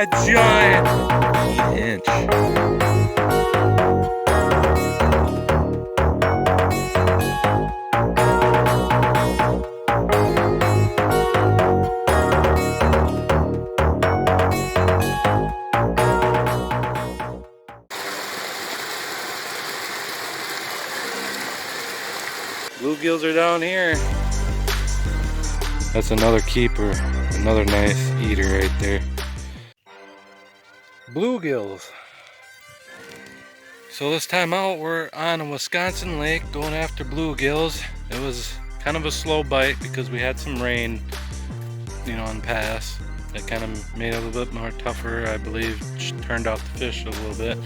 a giant 8-inch. Bluegills are down here. That's another keeper, another nice eater right there. Bluegills. So this time out we're on a Wisconsin lake going after bluegills. It was kind of a slow bite because we had some rain, you know, in the past. That kind of made it a little bit more tougher, I believe. Turned out the fish a little bit.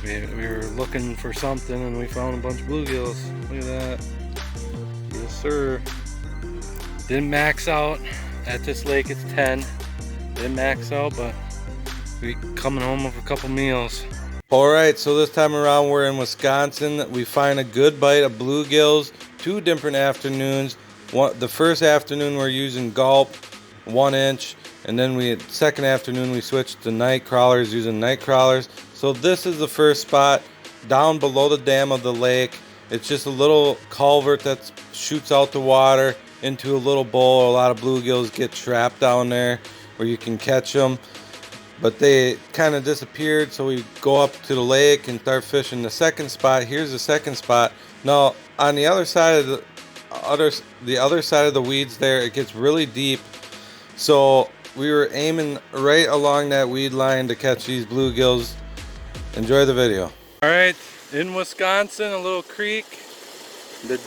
We were looking for something and we found a bunch of bluegills. Look at that. Yes, sir. Didn't max out. At this lake it's 10. Didn't max out, but we coming home with a couple meals. Alright, so this time around we're in Wisconsin. We find a good bite of bluegills 2 different afternoons. The first afternoon we're using gulp, 1 inch. And then second afternoon we switched to Nightcrawlers using Nightcrawlers. So this is the first spot down below the dam of the lake. It's just a little culvert that shoots out the water into a little bowl. A lot of bluegills get trapped down there where you can catch them. But they kind of disappeared, so we go up to the lake and start fishing the second spot. Here's the second spot. Now on the other side of the other side of the weeds there, it gets really deep. So we were aiming right along that weed line to catch these bluegills. Enjoy the video. All right, in Wisconsin, a little creek, the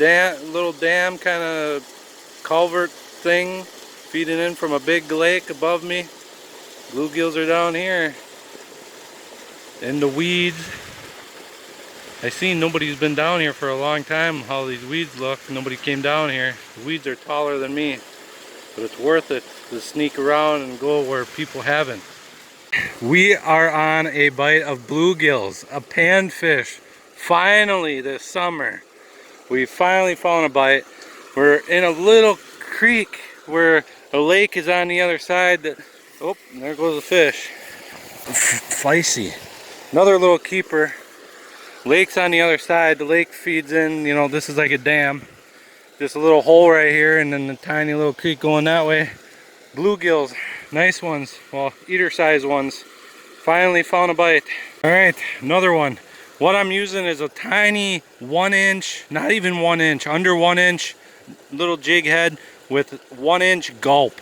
little dam kind of culvert thing feeding in from a big lake above me. Bluegills are down here in the weeds. I seen nobody's been down here for a long time. How these weeds look, nobody came down here. The weeds are taller than me, but it's worth it to sneak around and go where people haven't. We are on a bite of bluegills, a panfish. Finally this summer, we finally found a bite. We're in a little creek where a lake is on the other side. Oh, there goes the fish. Feisty. Another little keeper. Lake's on the other side. The lake feeds in, you know, this is like a dam. Just a little hole right here and then the tiny little creek going that way. Bluegills, nice ones, well, eater size ones. Finally found a bite. All right, another one. What I'm using is a tiny 1 inch, not even 1 inch, under 1 inch little jig head with 1 inch gulp.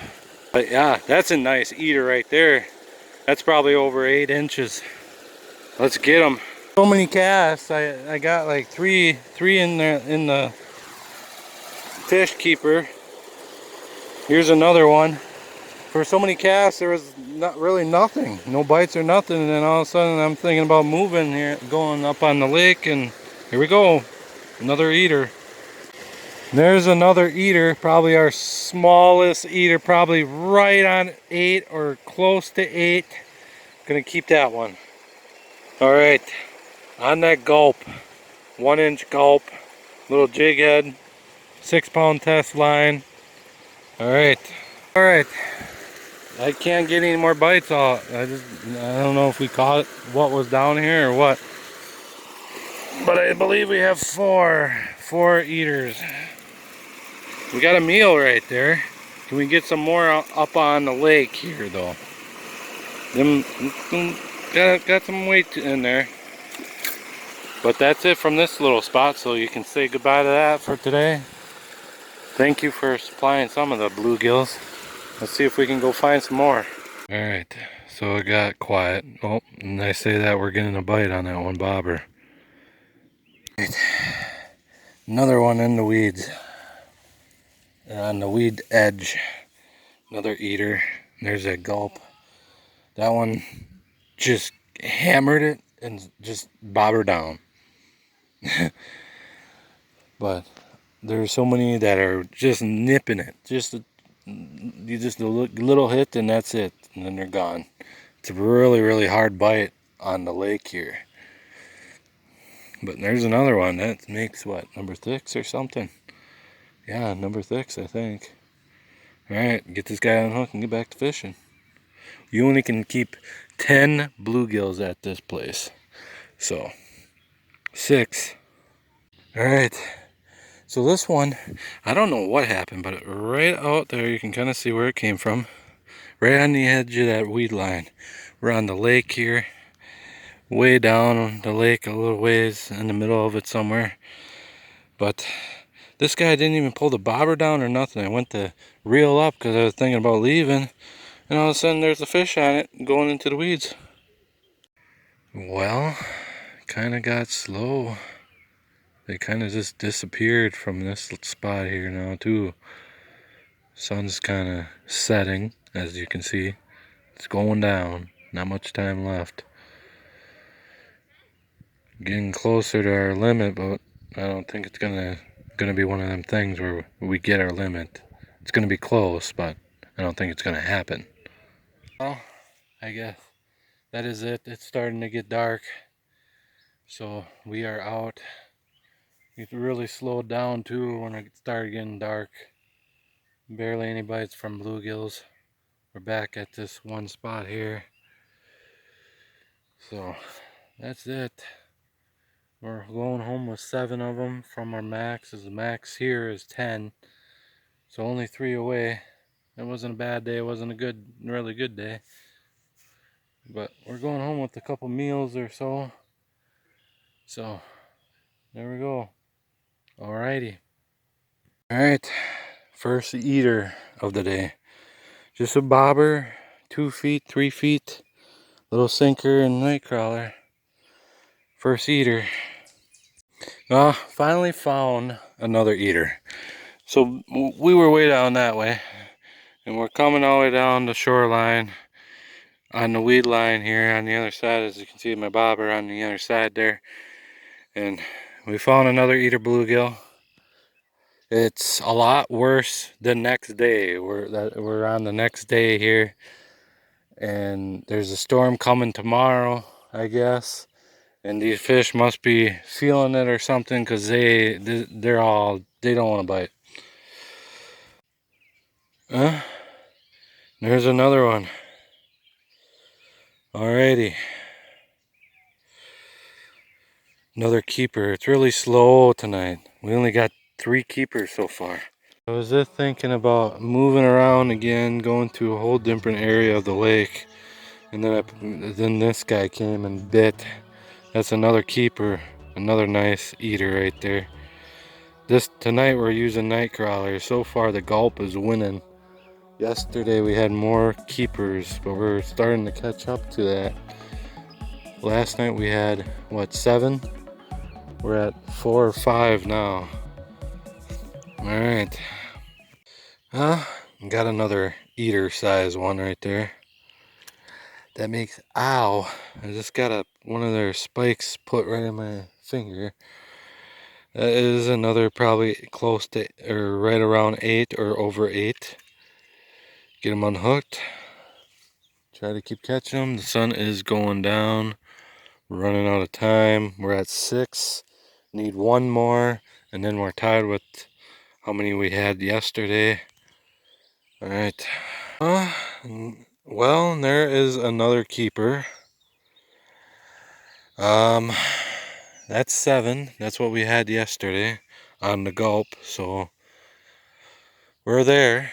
But yeah, that's a nice eater right there. That's probably over 8 inches. Let's get them. So many casts. I got like three in the fish keeper. Here's another one. For so many casts, there was not really nothing, no bites or nothing, and then all of a sudden I'm thinking about moving here, going up on the lake, and here we go, another eater. There's another eater, probably our smallest eater, probably right on 8 or close to 8. Gonna keep that one. All right, on that gulp, 1 inch gulp, little jig head, 6-pound test line. All right. I can't get any more bites out. I don't know if we caught what was down here or what. But I believe we have four eaters. We got a meal right there. Can we get some more up on the lake here though? Got some weight in there. But that's it from this little spot, so you can say goodbye to that for today. Thank you for supplying some of the bluegills. Let's see if we can go find some more. Alright, so it got quiet. Oh, and I say that we're getting a bite on that one bobber. Right. Another one in the weeds. On the weed edge. Another eater. There's that gulp. That one just hammered it and just bobbered down. But there's so many that are just nipping it. Just a little hit and that's it, and then they're gone. It's a really hard bite on the lake here. But there's another one that makes what, number 6 or something? Yeah, number 6 I think. Alright, get this guy on hook and get back to fishing. You only can keep 10 bluegills at this place. So 6. All right. So this one, I don't know what happened, but right out there, you can kind of see where it came from. Right on the edge of that weed line. We're on the lake here. Way down the lake, a little ways in the middle of it somewhere. But this guy didn't even pull the bobber down or nothing. I went to reel up because I was thinking about leaving. And all of a sudden there's a fish on it going into the weeds. Well, kind of got slow. They kind of just disappeared from this spot here now too. Sun's kind of setting, as you can see. It's going down. Not much time left. Getting closer to our limit, but I don't think it's gonna be one of them things where we get our limit. It's gonna be close, but I don't think it's gonna happen. Well, I guess that is it. It's starting to get dark, so we are out. It really slowed down too when it started getting dark. Barely any bites from bluegills. We're back at this one spot here. So that's it. We're going home with 7 of them from our max. The max here is 10. So only 3 away. It wasn't a bad day. It wasn't a really good day. But we're going home with a couple meals or so. So there we go. Alrighty. Alright. First eater of the day. Just a bobber, 2 feet, 3 feet. Little sinker and Nightcrawler. First eater. Finally found another eater. So we were way down that way. And we're coming all the way down the shoreline on the weed line here on the other side. As you can see my bobber on the other side there. And we found another eater bluegill. It's a lot worse the next day. We're on the next day here. And there's a storm coming tomorrow, I guess. And these fish must be feeling it or something, because they don't want to bite. There's another one. Alrighty. Another keeper. It's really slow tonight. We only got 3 keepers so far. I was just thinking about moving around again, going to a whole different area of the lake. And then this guy came and bit. That's another keeper. Another nice eater right there. Tonight we're using Nightcrawler. So far the gulp is winning. Yesterday we had more keepers, but we're starting to catch up to that. Last night we had, what, 7? We're at 4 or 5 now. Alright. Got another eater size one right there. That makes, ow, I just got one of their spikes put right in my finger. That is another probably close to, or right around 8 or over 8. Get them unhooked. Try to keep catching them. The sun is going down. We're running out of time. We're at 6. Need 1 more, and then we're tied with how many we had yesterday. Alright. Well, there is another keeper. That's 7. That's what we had yesterday on the gulp. So we're there.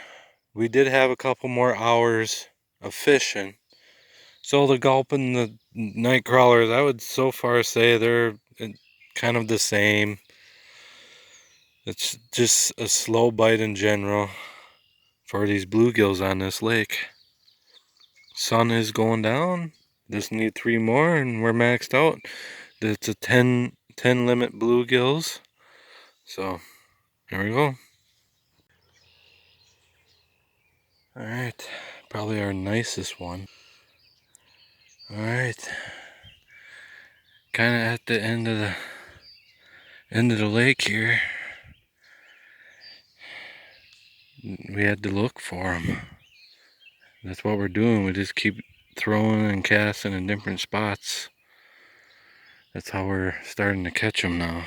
We did have a couple more hours of fishing. So the gulp and the night crawlers, I would so far say they're kind of the same. It's just a slow bite in general for these bluegills on this lake. Sun is going down. Just need 3 more and we're maxed out. It's a 10 limit bluegills. So there we go. Alright, probably our nicest one. Alright. Kinda at the end of the lake here. We had to look for them. That's what we're doing. We just keep throwing and casting in different spots. That's how we're starting to catch them now.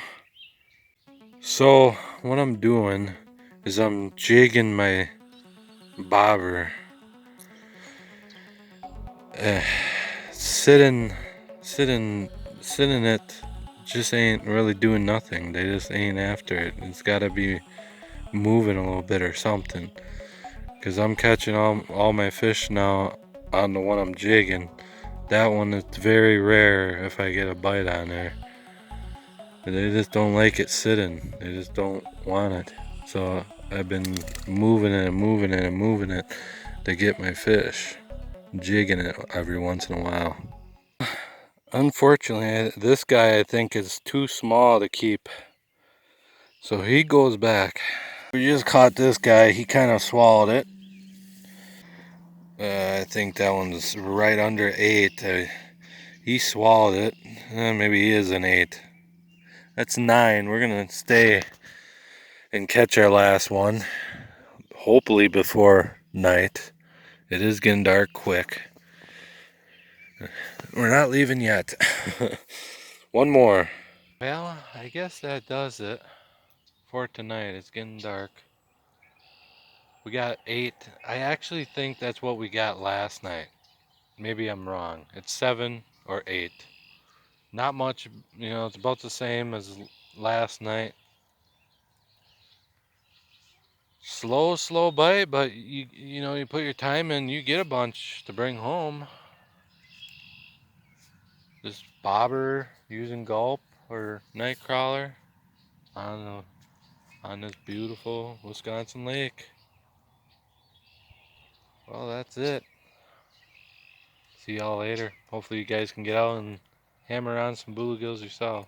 So what I'm doing is I'm jigging my bobber uh, sitting, sitting, sitting it just ain't really doing nothing. They just ain't after it. It's got to be moving a little bit or something. Cause I'm catching all my fish now on the one I'm jigging. That one is very rare if I get a bite on there. They just don't like it sitting. They just don't want it. So I've been moving it and moving it and moving it to get my fish. Jigging it every once in a while. Unfortunately, this guy I think is too small to keep. So he goes back. We just caught this guy. He kind of swallowed it. I think that one's right under 8. He swallowed it. Maybe he is an 8. That's 9. We're gonna stay and catch our last one. Hopefully before night. It is getting dark quick. We're not leaving yet. One more. Well, I guess that does it for tonight. It's getting dark. We got 8. I actually think that's what we got last night. Maybe I'm wrong. It's 7 or 8. Not much, it's about the same as last night. Slow bite, but you put your time in, you get a bunch to bring home. This bobber using gulp or Nightcrawler on this beautiful Wisconsin lake. Well, that's it. See y'all later. Hopefully you guys can get out and hammer on some bluegills yourself.